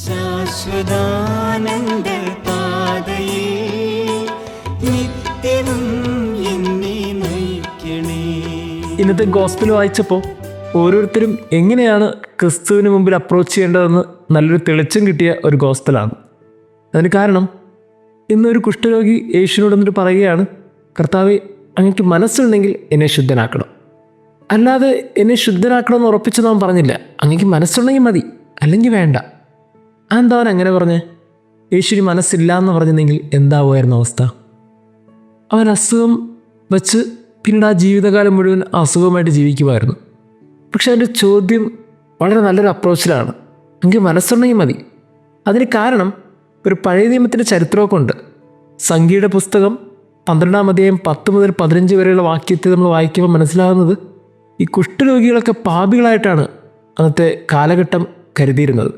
ശാശ്വതാനന്ദ പാതയെ നിത്യവും എന്നെ നയിക്കണേ. ഇന്നത്തെ ഗോസ്പൽ വായിച്ചപ്പോൾ ഓരോരുത്തരും എങ്ങനെയാണ് ക്രിസ്തുവിന് മുമ്പിൽ അപ്രോച്ച് ചെയ്യേണ്ടതെന്ന് നല്ലൊരു തെളിച്ചം കിട്ടിയ ഒരു ഗോസ്പലാണ്. അതിന് കാരണം ഇന്നൊരു കുഷ്ഠരോഗി യേശുവിനോട് എന്നിട്ട് പറയുകയാണ്, കർത്താവേ, അങ്ങക്ക് മനസ്സുണ്ടെങ്കിൽ എന്നെ ശുദ്ധനാക്കണം. അല്ലാതെ എന്നെ ശുദ്ധനാക്കണമെന്ന് ഉറപ്പിച്ചെന്ന് അവൻ പറഞ്ഞില്ല. അങ്ങക്ക് മനസ്സുണ്ടെങ്കിൽ മതി, അല്ലെങ്കിൽ വേണ്ട. അതെന്താ അവൻ അങ്ങനെ പറഞ്ഞേ? യേശുവിന് മനസ്സില്ല എന്ന് പറഞ്ഞെങ്കിൽ എന്താവുമായിരുന്നു അവസ്ഥ? അവൻ അസുഖം വച്ച് പിന്നീട് ആ ജീവിതകാലം മുഴുവൻ അസുഖമായിട്ട് ജീവിക്കുമായിരുന്നു. പക്ഷെ അവൻ്റെ ചോദ്യം വളരെ നല്ലൊരു അപ്രോച്ചിലാണ്. എനിക്ക് മനസ്സുണ്ടെങ്കിൽ മതി. അതിന് കാരണം ഒരു പഴയ നിയമത്തിൻ്റെ ചരിത്രമൊക്കെ ഉണ്ട്. സംഖ്യയുടെ പുസ്തകം 12-ാം അധ്യായം 10 മുതൽ 15 വരെയുള്ള വാക്യത്തെ നമ്മൾ വായിക്കുമ്പോൾ മനസ്സിലാകുന്നത് ഈ കുഷ്ഠരോഗികളൊക്കെ പാപികളായിട്ടാണ് അന്നത്തെ കാലഘട്ടം കരുതിയിരുന്നത്.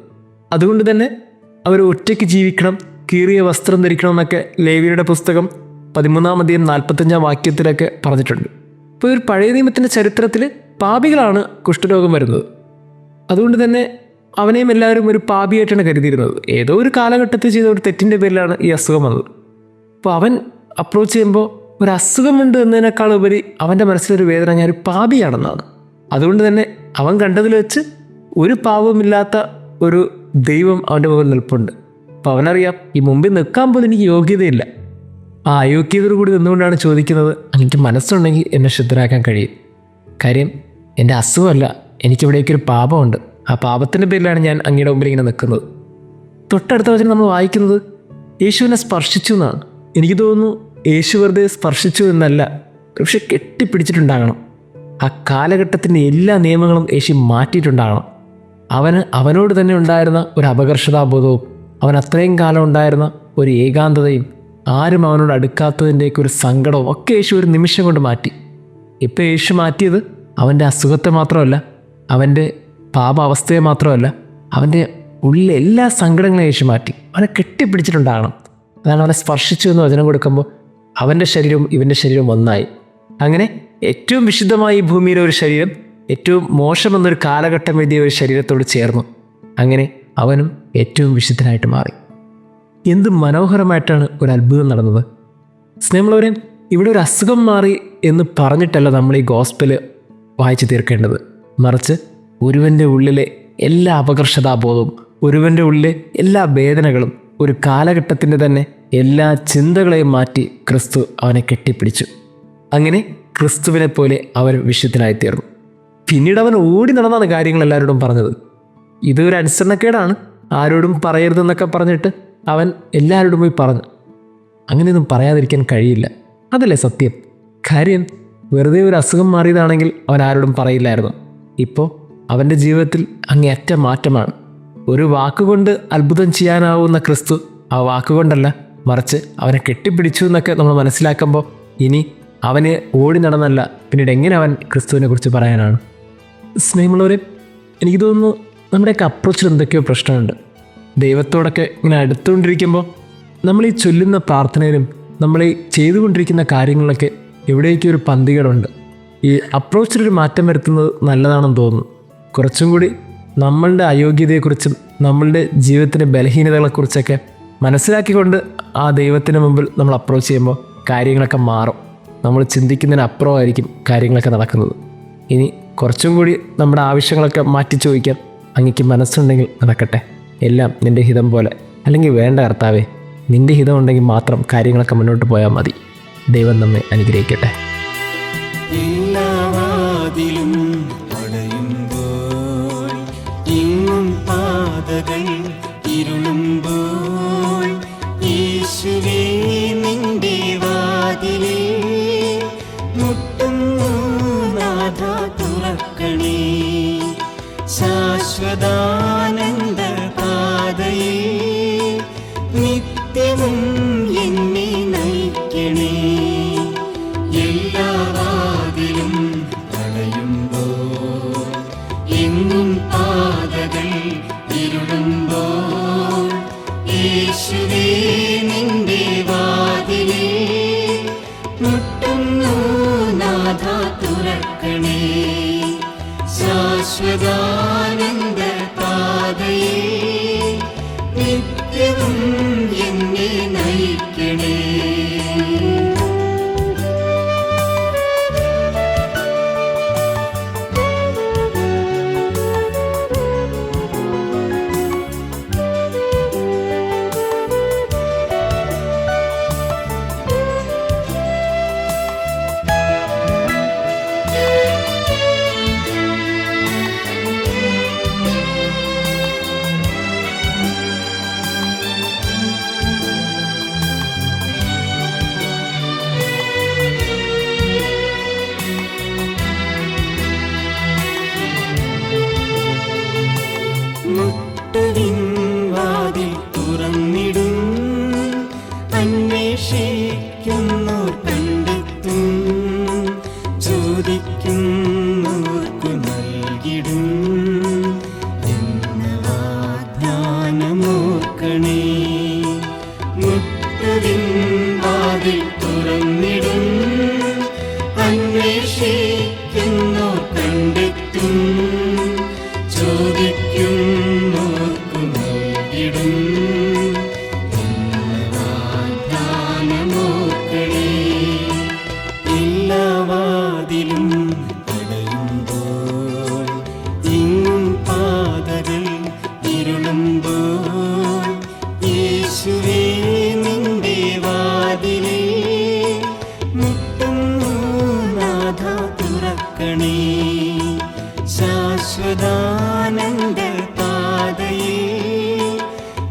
അതുകൊണ്ട് തന്നെ അവർ ഒറ്റയ്ക്ക് ജീവിക്കണം, കീറിയ വസ്ത്രം ധരിക്കണം എന്നൊക്കെ ലേവ്യരുടെ പുസ്തകം 13-ാം അധ്യായം 45-ാം വാക്യത്തിലൊക്കെ പറഞ്ഞിട്ടുണ്ട്. ഇപ്പോൾ ഒരു പഴയ നിയമത്തിൻ്റെ ചരിത്രത്തിൽ പാപികളാണ് കുഷ്ഠരോഗം വരുന്നത്. അതുകൊണ്ട് തന്നെ അവനെയും എല്ലാവരും ഒരു പാപിയായിട്ടാണ് കരുതിയിരുന്നത്. ഏതോ ഒരു കാലഘട്ടത്തിൽ ചെയ്ത ഒരു തെറ്റിൻ്റെ പേരിലാണ് ഈ അസുഖം വന്നത്. അപ്പോൾ അവൻ അപ്രോച്ച് ചെയ്യുമ്പോൾ ഒരു അസുഖമുണ്ട് എന്നതിനേക്കാൾ ഉപരി അവൻ്റെ മനസ്സിലൊരു വേദന, ഞാനൊരു പാപിയാണെന്നാണ്. അതുകൊണ്ട് തന്നെ അവൻ കണ്ടതിൽ വെച്ച് ഒരു പാവമില്ലാത്ത ഒരു ദൈവം അവൻ്റെ മുമ്പിൽ നിൽപ്പുണ്ട്. അപ്പോൾ അവനറിയാം, ഈ മുമ്പിൽ നിൽക്കാൻ പോലും എനിക്ക് യോഗ്യതയില്ല. ആ അയോഗ്യതയോടു കൂടി നിന്നുകൊണ്ടാണ് ചോദിക്കുന്നത്, എനിക്ക് മനസ്സുണ്ടെങ്കിൽ എന്നെ ശുദ്ധരാക്കാൻ കഴിയും. കാര്യം എൻ്റെ അസുഖമല്ല, എനിക്കിവിടേക്കൊരു പാപമുണ്ട്. ആ പാപത്തിൻ്റെ പേരിലാണ് ഞാൻ അങ്ങയുടെ മുമ്പിൽ ഇങ്ങനെ നിൽക്കുന്നത്. തൊട്ടടുത്ത വചനം നമ്മൾ വായിക്കുന്നത് യേശുവിനെ സ്പർശിച്ചു എന്നാണ്. എനിക്ക് തോന്നുന്നു യേശു വെറുതെ സ്പർശിച്ചു എന്നല്ല, പക്ഷെ കെട്ടിപ്പിടിച്ചിട്ടുണ്ടാകണം. ആ കാലഘട്ടത്തിൻ്റെ എല്ലാ നിയമങ്ങളും യേശു മാറ്റിയിട്ടുണ്ടാകണം. അവനോട് തന്നെ ഉണ്ടായിരുന്ന ഒരു അപകർഷതാബോധവും അവൻ അത്രയും കാലം ഉണ്ടായിരുന്ന ഒരു ഏകാന്തതയും ആരും അവനോട് അടുക്കാത്തതിൻ്റെയൊക്കെ ഒരു സങ്കടവും ഒക്കെ യേശു ഒരു നിമിഷം കൊണ്ട് മാറ്റി. ഇപ്പോൾ യേശു മാറ്റിയത് അവൻ്റെ അസുഖത്തെ മാത്രമല്ല, അവൻ്റെ പാപാവസ്ഥയെ മാത്രമല്ല, അവൻ്റെ ഉള്ളിലെ എല്ലാ സങ്കടങ്ങളെയും യേശു മാറ്റി. അവനെ കെട്ടിപ്പിടിച്ചിട്ടുണ്ടാകണം. അതാണ് അവനെ സ്പർശിച്ചു എന്ന് വചനം കൊടുക്കുമ്പോൾ അവൻ്റെ ശരീരവും ഇവൻ്റെ ശരീരവും ഒന്നായി. അങ്ങനെ ഏറ്റവും വിശുദ്ധമായ ഈ ഭൂമിയിലെ ഒരു ശരീരം ഏറ്റവും മോശമെന്നൊരു കാലഘട്ടം എഴുതിയ ഒരു ശരീരത്തോട് ചേർന്നു. അങ്ങനെ അവനും ഏറ്റവും വിശുദ്ധനായിട്ട് മാറി. എന്ത് മനോഹരമായിട്ടാണ് ഒരു അത്ഭുതം നടന്നത്. സ്നേഹമുള്ളവരെ, ഇവിടെ ഒരു അസുഖം മാറി എന്ന് പറഞ്ഞിട്ടല്ല നമ്മൾ ഈ ഗോസ്പല് വായിച്ചു തീർക്കേണ്ടത്. മറിച്ച് ഒരുവൻ്റെ ഉള്ളിലെ എല്ലാ അപകർഷതാബോധവും, ഒരുവൻ്റെ ഉള്ളിലെ എല്ലാ വേദനകളും, ഒരു കാലഘട്ടത്തിൻ്റെ തന്നെ എല്ലാ ചിന്തകളെയും മാറ്റി ക്രിസ്തു അവനെ കെട്ടിപ്പിടിച്ചു. അങ്ങനെ ക്രിസ്തുവിനെ പോലെ അവൻ വിശുദ്ധനായിത്തീർന്നു. പിന്നീട് അവൻ ഓടി നടന്നാണ് കാര്യങ്ങൾ എല്ലാവരോടും പറഞ്ഞത്. ഇതൊരു അനുസരണക്കേടാണ്, ആരോടും പറയരുതെന്നൊക്കെ പറഞ്ഞിട്ട് അവൻ എല്ലാവരോടും പോയി പറഞ്ഞു. അങ്ങനെയൊന്നും പറയാതിരിക്കാൻ കഴിയില്ല. അതല്ലേ സത്യം. കാര്യം വെറുതെ ഒരു അസുഖം മാറിയതാണെങ്കിൽ അവൻ ആരോടും പറയില്ലായിരുന്നു. ഇപ്പോൾ അവൻ്റെ ജീവിതത്തിൽ അങ്ങേയറ്റ മാറ്റമാണ്. ഒരു വാക്കുകൊണ്ട് അത്ഭുതം ചെയ്യാനാവുന്ന ക്രിസ്തു ആ വാക്കുകൊണ്ടല്ല, മറിച്ച് അവനെ കെട്ടിപ്പിടിച്ചു എന്നൊക്കെ നമ്മൾ മനസ്സിലാക്കുമ്പോൾ ഇനി അവന് ഓടി നടന്നല്ല, പിന്നീട് എങ്ങനെ അവൻ ക്രിസ്തുവിനെ കുറിച്ച് പറയാനാണ്? സ്നേഹമുള്ളവരെ, എനിക്ക് തോന്നുന്നു നമ്മുടെയൊക്കെ അപ്രോച്ചിൽ എന്തൊക്കെയോ പ്രശ്നമുണ്ട്. ദൈവത്തോടൊക്കെ ഇങ്ങനെ അടുത്തുകൊണ്ടിരിക്കുമ്പോൾ നമ്മൾ ഈ ചൊല്ലുന്ന പ്രാർത്ഥനയിലും നമ്മൾ ഈ ചെയ്തുകൊണ്ടിരിക്കുന്ന കാര്യങ്ങളിലൊക്കെ എവിടേക്കും ഒരു പന്തികേടുണ്ട്. ഈ അപ്രോച്ചിലൊരു മാറ്റം വരുത്തുന്നത് നല്ലതാണെന്ന് തോന്നുന്നു. കുറച്ചും കൂടി നമ്മളുടെ അയോഗ്യതയെക്കുറിച്ചും നമ്മളുടെ ജീവിതത്തിൻ്റെ ബലഹീനതകളെക്കുറിച്ചൊക്കെ മനസ്സിലാക്കിക്കൊണ്ട് ആ ദൈവത്തിന് മുമ്പിൽ നമ്മൾ അപ്രോച്ച് ചെയ്യുമ്പോൾ കാര്യങ്ങളൊക്കെ മാറും. നമ്മൾ ചിന്തിക്കുന്നതിനപ്പുറമായിരിക്കും കാര്യങ്ങളൊക്കെ നടക്കുന്നത്. ഇനി കുറച്ചും കൂടി നമ്മുടെ ആവശ്യങ്ങളൊക്കെ മാറ്റി ചോദിക്കാം. അങ്ങക്ക് മനസ്സുണ്ടെങ്കിൽ നടക്കട്ടെ, എല്ലാം നിൻ്റെ ഹിതം പോലെ. അല്ലെങ്കിൽ വേണ്ട കർത്താവേ, നിൻ്റെ ഹിതം ഉണ്ടെങ്കിൽ മാത്രം കാര്യങ്ങളൊക്കെ മുന്നോട്ട് പോയാൽ മതി. ദൈവം നമ്മെ അനുഗ്രഹിക്കട്ടെ. എല്ലാവാതിലും അടയുമ്പോൾ, ഇങ്ങും പാതകൾ ഇരുളുമ്പോൾ, യേശുവേ നിന്റെ വാതിലേ മുട്ടുന്നു നാഥ തുറക്കണേ. ശാശ്വതാനന്ദ പാതയേ നിത്യവും എന്നെ നയിക്കണേ. എല്ലാ വാതിലും അടയുമ്പോൾ, എങ്ങും പാതകൾ ഇരുളുമ്പോൾ, യേശുവേ നിന്റെ വാതിലേ മുട്ടുന്നു നാഥ തുറക്കണേ. ശാശ്വതാനന്ദ പാതയേ വരുമ്പോൾ യേശുവേ നിന്റെ വാതിലേ മുട്ടുന്നു നാഥ തുറക്കണേ. ശാശ്വതാനന്ദ പാതയേ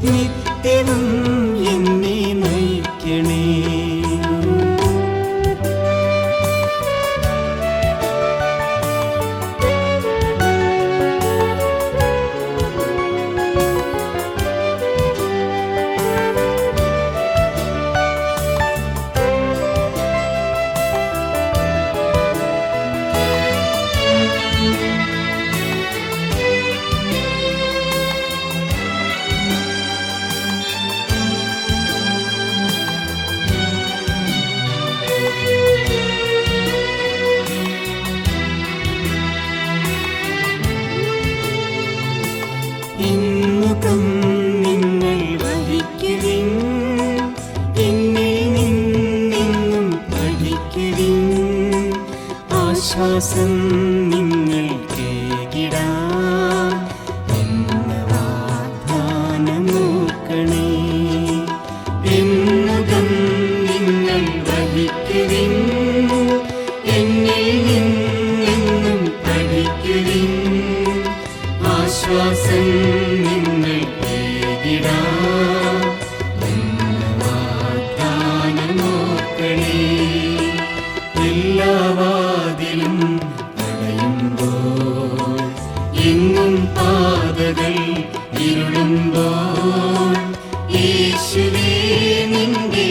നിത്യവും എന്നെ നയിക്കണേ. ഇന്നുകം നിങ്ങൾ വഹിക്കുവിൻ, എന്നിൽ നിന്നെന്നും പഠിക്കുവിൻ. ആശ്വാസം നിങ്ങൾ കേകിടാൻ എന്ന വാഗ്ദാനം ഓർക്കണേ. എന്നുകം നിങ്ങൾ വഹിക്കുവിൻ, എന്നിൽ നിന്നെന്നും പഠിക്കുവിൻ. ആശ്വാസം നിങ്ങൾ കേകിടാൻ എന്ന വാഗ്ദാനം ഓർക്കണേ. എല്ലാ വാതിലും അടയുമ്പോൾ എങ്ങും പാതകൾ ഇരുളുമ്പോൾ യേശുവേ നിന്റെ